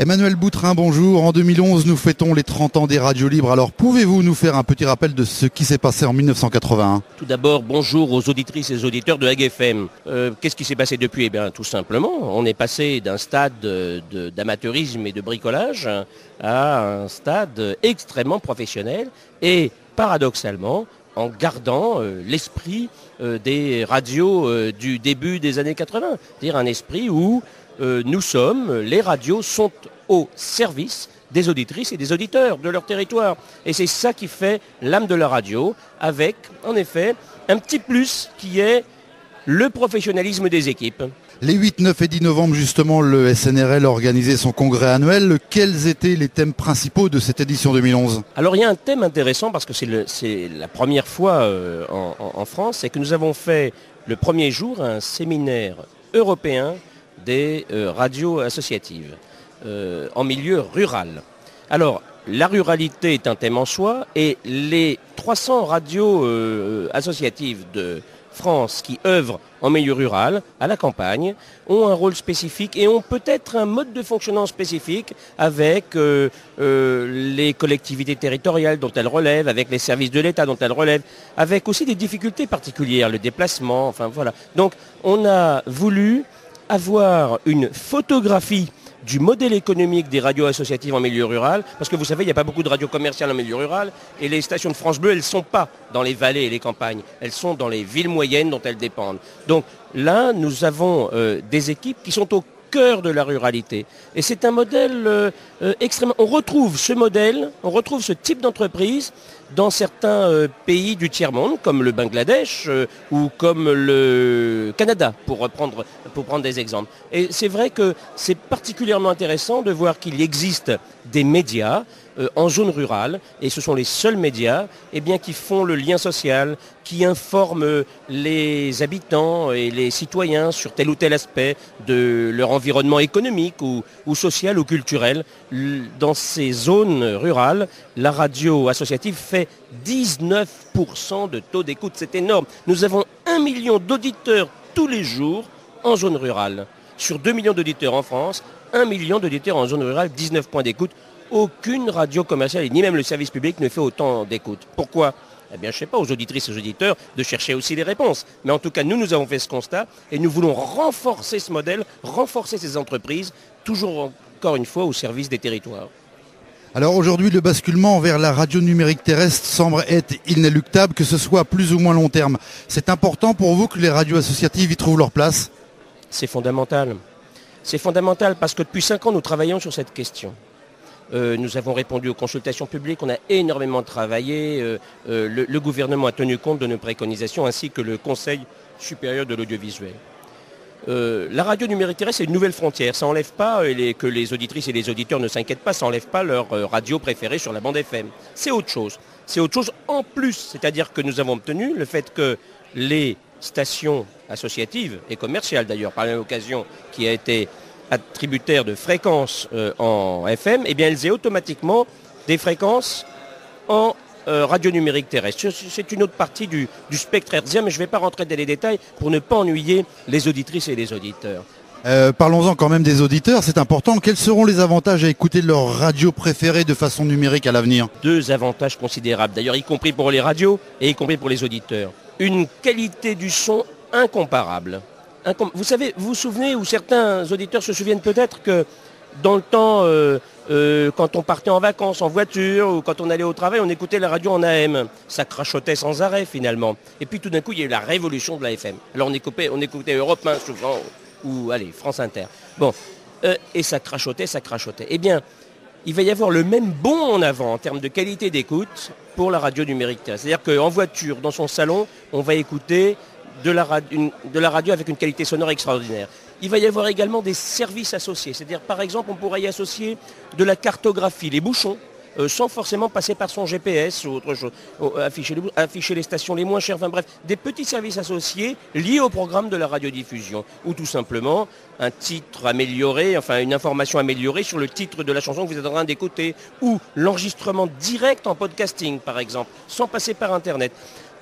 Emmanuel Boutrin, bonjour. En 2011, nous fêtons les 30 ans des radios libres. Alors, pouvez-vous nous faire un petit rappel de ce qui s'est passé en 1981 ? Tout d'abord, bonjour aux auditrices et aux auditeurs de AgFM. Qu'est-ce qui s'est passé depuis ? Eh bien, tout simplement, on est passé d'un stade d'amateurisme et de bricolage à un stade extrêmement professionnel et, paradoxalement, en gardant l'esprit des radios du début des années 80. C'est-à-dire un esprit où les radios sont au service des auditrices et des auditeurs de leur territoire. Et c'est ça qui fait l'âme de la radio, avec, en effet, un petit plus qui est le professionnalisme des équipes. Les 8, 9 et 10 novembre, justement, le SNRL organisait son congrès annuel. Quels étaient les thèmes principaux de cette édition 2011 ? Alors il y a un thème intéressant parce que c'est la première fois en France, c'est que nous avons fait le premier jour un séminaire européen des radios associatives en milieu rural. Alors, la ruralité est un thème en soi et les 300 radios associatives de France qui œuvrent en milieu rural, à la campagne, ont un rôle spécifique et ont peut-être un mode de fonctionnement spécifique avec les collectivités territoriales dont elles relèvent, avec les services de l'État dont elles relèvent, avec aussi des difficultés particulières, le déplacement, enfin voilà. Donc on a voulu avoir une photographie du modèle économique des radios associatives en milieu rural, parce que vous savez, il n'y a pas beaucoup de radios commerciales en milieu rural, et les stations de France Bleu, elles ne sont pas dans les vallées et les campagnes, elles sont dans les villes moyennes dont elles dépendent. Donc là, nous avons des équipes qui sont au cœur de la ruralité. Et c'est un modèle extrêmement... On retrouve ce modèle, on retrouve ce type d'entreprise dans certains pays du tiers-monde, comme le Bangladesh ou comme le Canada, pour prendre des exemples. Et c'est vrai que c'est particulièrement intéressant de voir qu'il existe des médias en zone rurale, et ce sont les seuls médias qui font le lien social, qui informent les habitants et les citoyens sur tel ou tel aspect de leur environnement économique ou social ou culturel. Dans ces zones rurales, la radio associative fait 19% de taux d'écoute. C'est énorme. Nous avons 1 million d'auditeurs tous les jours en zone rurale. Sur 2 millions d'auditeurs en France, 1 million d'auditeurs en zone rurale, 19 points d'écoute. Aucune radio commerciale, ni même le service public ne fait autant d'écoute. Pourquoi ? Eh bien, je ne sais pas, aux auditrices et aux auditeurs de chercher aussi les réponses. Mais en tout cas, nous avons fait ce constat et nous voulons renforcer ce modèle, renforcer ces entreprises, toujours encore une fois au service des territoires. Alors aujourd'hui, le basculement vers la radio numérique terrestre semble être inéluctable, que ce soit à plus ou moins long terme. C'est important pour vous que les radios associatives y trouvent leur place ? C'est fondamental. C'est fondamental parce que depuis 5 ans, nous travaillons sur cette question. Nous avons répondu aux consultations publiques, on a énormément travaillé, le gouvernement a tenu compte de nos préconisations ainsi que le Conseil supérieur de l'audiovisuel. La radio numérique terrestre, c'est une nouvelle frontière. Ça n'enlève pas que les auditrices et les auditeurs ne s'inquiètent pas, ça n'enlève pas leur radio préférée sur la bande FM. C'est autre chose. C'est autre chose en plus. C'est-à-dire que nous avons obtenu le fait que les stations associatives et commerciales d'ailleurs, par la même occasion, qui a été attributaires de fréquences en FM, elles aient automatiquement des fréquences en radio numérique terrestre. C'est une autre partie du spectre hertzien, mais je ne vais pas rentrer dans les détails pour ne pas ennuyer les auditrices et les auditeurs. Parlons-en quand même des auditeurs, c'est important. Quels seront les avantages à écouter leur radio préférée de façon numérique à l'avenir ? 2 avantages considérables, d'ailleurs y compris pour les radios et y compris pour les auditeurs. Une qualité du son incomparable. Vous savez, vous vous souvenez, ou certains auditeurs se souviennent peut-être que dans le temps, quand on partait en vacances en voiture ou quand on allait au travail, on écoutait la radio en AM. Ça crachotait sans arrêt finalement. Et puis tout d'un coup, il y a eu la révolution de la FM. Alors on écoutait Europe 1 souvent, ou allez, France Inter. Bon, et ça crachotait. Eh bien, il va y avoir le même bond en avant en termes de qualité d'écoute pour la radio numérique. C'est-à-dire qu'en voiture, dans son salon, on va écouter de la radio avec une qualité sonore extraordinaire. Il va y avoir également des services associés. C'est-à-dire, par exemple, on pourrait y associer de la cartographie, les bouchons, sans forcément passer par son GPS ou autre chose, afficher les stations les moins chères, enfin bref, des petits services associés liés au programme de la radiodiffusion, ou tout simplement un titre amélioré, enfin une information améliorée sur le titre de la chanson que vous êtes en train d'écouter, ou l'enregistrement direct en podcasting, par exemple, sans passer par Internet.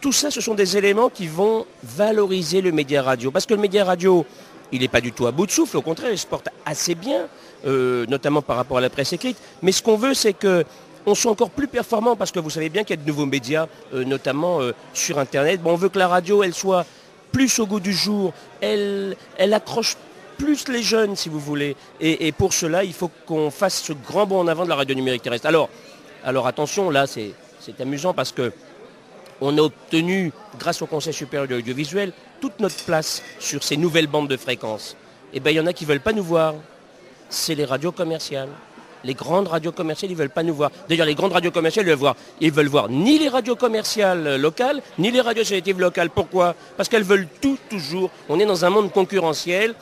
Tout ça, ce sont des éléments qui vont valoriser le média radio, parce que le média radio il n'est pas du tout à bout de souffle, au contraire, il se porte assez bien, notamment par rapport à la presse écrite. Mais ce qu'on veut, c'est qu'on soit encore plus performant, parce que vous savez bien qu'il y a de nouveaux médias, notamment sur Internet. Bon, on veut que la radio, elle soit plus au goût du jour, elle accroche plus les jeunes, si vous voulez. Et pour cela, il faut qu'on fasse ce grand bond en avant de la radio numérique terrestre. Alors attention, là, c'est amusant parce que on a obtenu, grâce au Conseil supérieur de l'audiovisuel, toute notre place sur ces nouvelles bandes de fréquences. Eh bien, il y en a qui ne veulent pas nous voir. C'est les radios commerciales. Les grandes radios commerciales, ils ne veulent pas nous voir. D'ailleurs, les grandes radios commerciales, ils veulent voir ni les radios commerciales locales, ni les radios associatives locales. Pourquoi? Parce qu'elles veulent tout, toujours. On est dans un monde concurrentiel.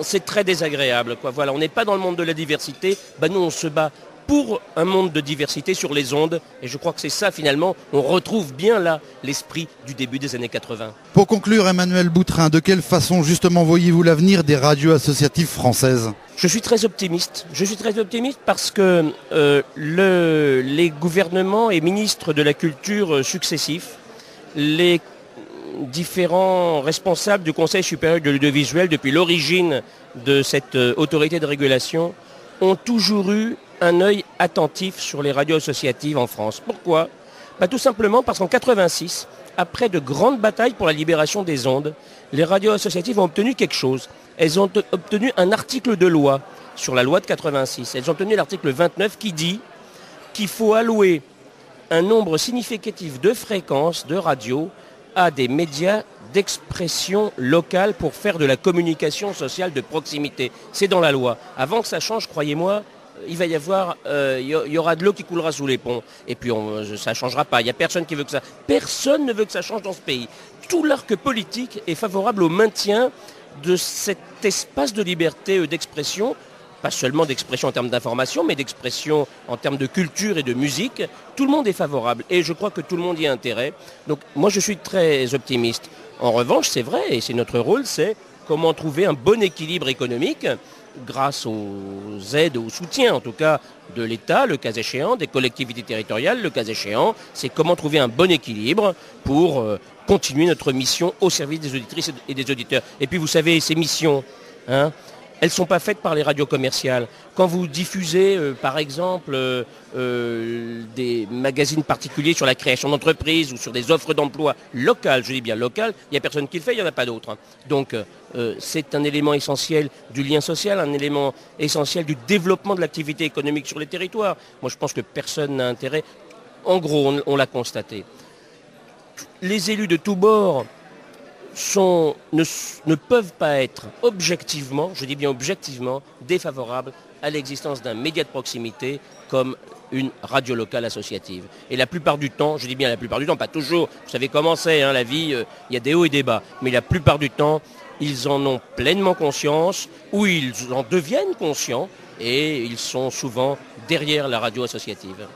C'est très désagréable, quoi. Voilà, on n'est pas dans le monde de la diversité. Nous, on se bat pour un monde de diversité sur les ondes. Et je crois que c'est ça, finalement, on retrouve bien là l'esprit du début des années 80. Pour conclure, Emmanuel Boutrin, de quelle façon justement voyez-vous l'avenir des radios associatives françaises? Je suis très optimiste. Je suis très optimiste parce que les gouvernements et ministres de la culture successifs, les différents responsables du Conseil supérieur de l'audiovisuel depuis l'origine de cette autorité de régulation ont toujours eu un œil attentif sur les radios associatives en France. Pourquoi? Tout simplement parce qu'en 86, après de grandes batailles pour la libération des ondes, les radios associatives ont obtenu quelque chose. Elles ont obtenu un article de loi sur la loi de 86. Elles ont obtenu l'article 29 qui dit qu'il faut allouer un nombre significatif de fréquences de radio à des médias d'expression locale pour faire de la communication sociale de proximité. C'est dans la loi. Avant que ça change, croyez-moi, il va y avoir, il y aura de l'eau qui coulera sous les ponts. Et puis ça ne changera pas. Il n'y a personne qui veut que ça. Personne ne veut que ça change dans ce pays. Tout l'arc politique est favorable au maintien de cet espace de liberté d'expression, pas seulement d'expression en termes d'information, mais d'expression en termes de culture et de musique. Tout le monde est favorable et je crois que tout le monde y a intérêt. Donc moi je suis très optimiste. En revanche, c'est vrai, et c'est notre rôle, c'est comment trouver un bon équilibre économique grâce aux aides, au soutien en tout cas de l'État, le cas échéant, des collectivités territoriales, le cas échéant, c'est comment trouver un bon équilibre pour continuer notre mission au service des auditrices et des auditeurs. Et puis vous savez, ces missions, elles ne sont pas faites par les radios commerciales. Quand vous diffusez, par exemple, des magazines particuliers sur la création d'entreprises ou sur des offres d'emploi locales, je dis bien locales, il n'y a personne qui le fait, il n'y en a pas d'autre. Donc c'est un élément essentiel du lien social, un élément essentiel du développement de l'activité économique sur les territoires. Moi je pense que personne n'a intérêt. En gros, on l'a constaté. Les élus de tous bords ne peuvent pas être objectivement, je dis bien objectivement, défavorables à l'existence d'un média de proximité comme une radio locale associative. Et la plupart du temps, je dis bien la plupart du temps, pas toujours, vous savez comment c'est, la vie, il y a des hauts et des bas, mais la plupart du temps, ils en ont pleinement conscience, ou ils en deviennent conscients, et ils sont souvent derrière la radio associative.